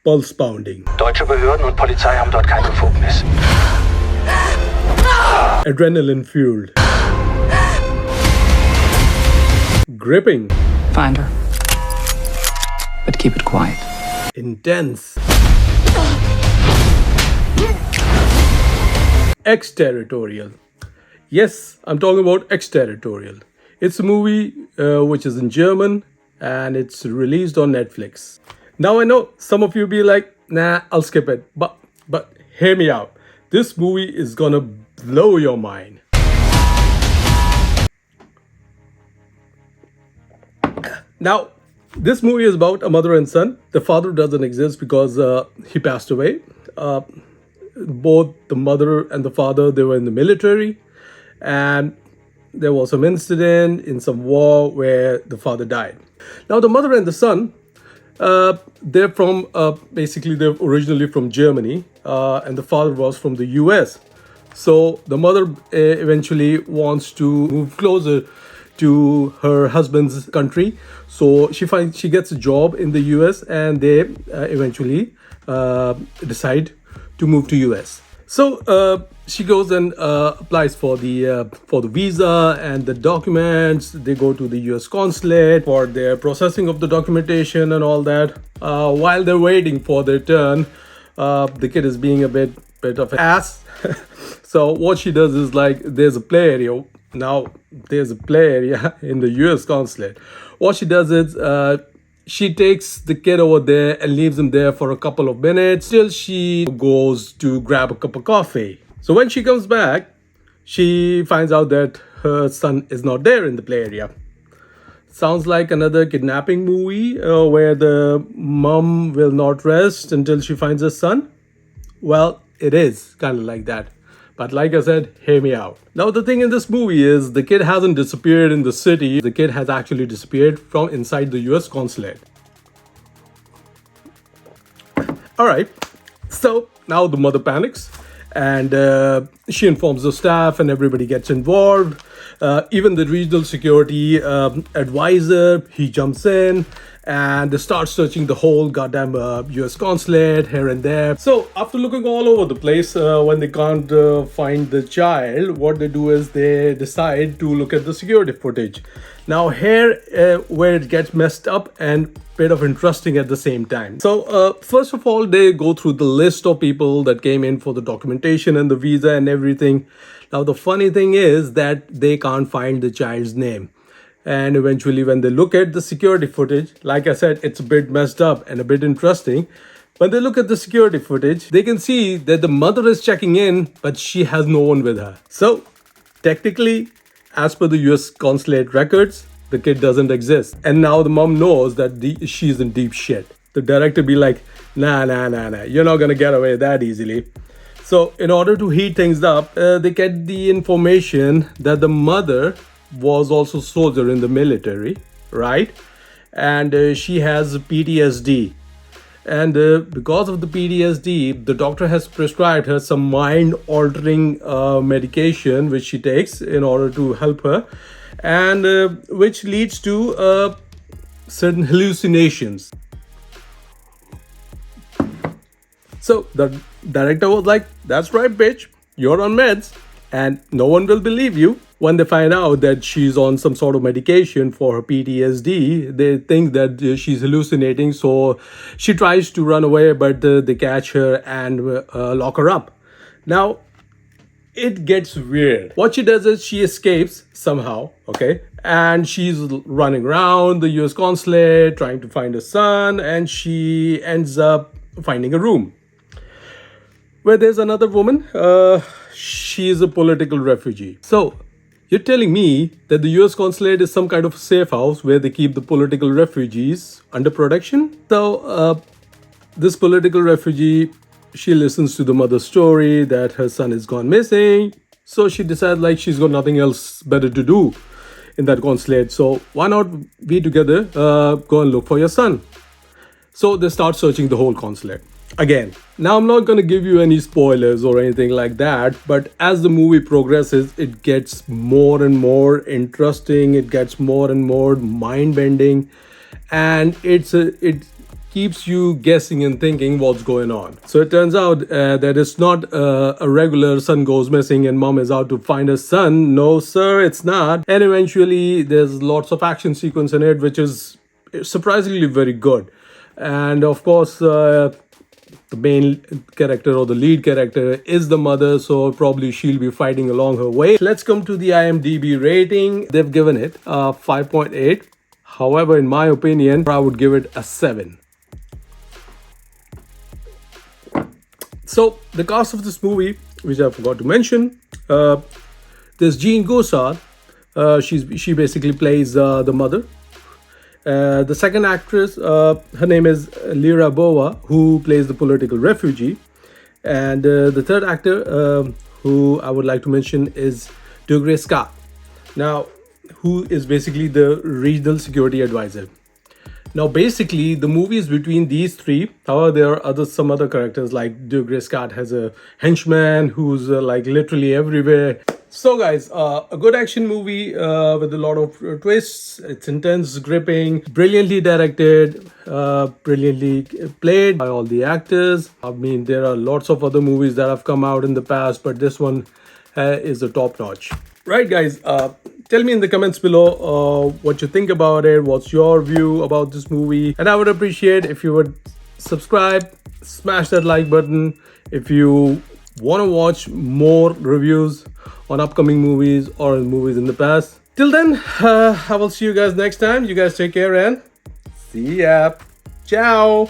pulse pounding. Deutsche Behörden und Polizei haben dort kein Befugnis. Adrenaline fueled. Gripping. Find her. But keep it quiet. Intense. Exterritorial. Yes, I'm talking about Exterritorial. It's a movie which is in German and it's released on Netflix. Now I know some of you be like, nah, I'll skip it. But hear me out. This movie is gonna blow your mind. Now, this movie is about a mother and son. The father doesn't exist because he passed away. Both the mother and the father, they were in the military, and there was some incident in some war where the father died. Now the mother and the son, they're from basically they're originally from Germany, and the father was from the US. So the mother eventually wants to move closer to her husband's country. So she gets a job in the US, and they eventually decide to move to US. So she goes and applies for the visa and the documents. They go to the US consulate for their processing of the documentation and all that. While they're waiting for their turn, the kid is being a bit of an ass. So what she does is, like, there's a play area. Now there's a play area in the US consulate. What she does is she takes the kid over there and leaves him there for a couple of minutes till she goes to grab a cup of coffee. So when she comes back, she finds out that her son is not there in the play area. Sounds like another kidnapping movie where the mom will not rest until she finds her son. Well, it is kind of like that. But like I said, hear me out. Now the thing in this movie is the kid hasn't disappeared in the city. The kid has actually disappeared from inside the US consulate. Alright, so now the mother panics and she informs the staff and everybody gets involved. Even the regional security advisor, he jumps in and they start searching the whole goddamn US consulate here and there. So after looking all over the place, when they can't find the child, what they do is they decide to look at the security footage. Now here where it gets messed up and bit of interesting at the same time. So first of all, they go through the list of people that came in for the documentation and the visa and everything. Now the funny thing is that they can't find the child's name. And eventually when they look at the security footage, like I said, it's a bit messed up and a bit interesting. When they look at the security footage, they can see that the mother is checking in, but she has no one with her. So technically, as per the US consulate records, the kid doesn't exist. And now the mom knows that she's in deep shit. The director be like, nah, you're not gonna get away that easily. So in order to heat things up, they get the information that the mother was also a soldier in the military, right? And she has PTSD. And because of the PTSD, the doctor has prescribed her some mind-altering medication which she takes in order to help her, and which leads to certain hallucinations. So the director was like, that's right, bitch, you're on meds and no one will believe you. When they find out that she's on some sort of medication for her PTSD, they think that she's hallucinating. So she tries to run away, but they catch her and lock her up. Now, it gets weird. What she does is she escapes somehow, okay? And she's running around the US consulate trying to find her son, and she ends up finding a room where there's another woman. She's a political refugee. So you're telling me that the US consulate is some kind of safe house where they keep the political refugees under protection? So this political refugee, she listens to the mother's story that her son is gone missing. So she decides like she's got nothing else better to do in that consulate. So why not we together go and look for your son? So they start searching the whole consulate. Again, now I'm not going to give you any spoilers or anything like that, but as the movie progresses, it gets more and more interesting, it gets more and more mind-bending, and it's keeps you guessing and thinking what's going on. So it turns out that it's not a regular son goes missing and mom is out to find her son. No, sir, it's not. And eventually, there's lots of action sequence in it, which is surprisingly very good. And of course, the main character or the lead character is the mother, so probably she'll be fighting along her way. Let's come to the IMDb rating. They've given it 5.8. However, in my opinion, I would give it a 7. So the cast of this movie, which I forgot to mention, there's Jean Gosard. She basically plays the mother. The second actress, her name is Lyra Boa, who plays the political refugee. And the third actor, who I would like to mention, is Dougray Scott. Now, who is basically the regional security advisor. Now, basically, the movie is between these three. However, there are some other characters, like Dougray Scott has a henchman who's like literally everywhere. So guys, a good action movie with a lot of twists. It's intense, gripping, brilliantly directed, brilliantly played by all the actors. I mean, there are lots of other movies that have come out in the past, but this one is a top notch. Right guys, tell me in the comments below what you think about it. What's your view about this movie? And I would appreciate if you would subscribe, smash that like button if you want to watch more reviews on upcoming movies or movies in the past. Till then, I will see you guys next time. You guys take care and see ya. Ciao.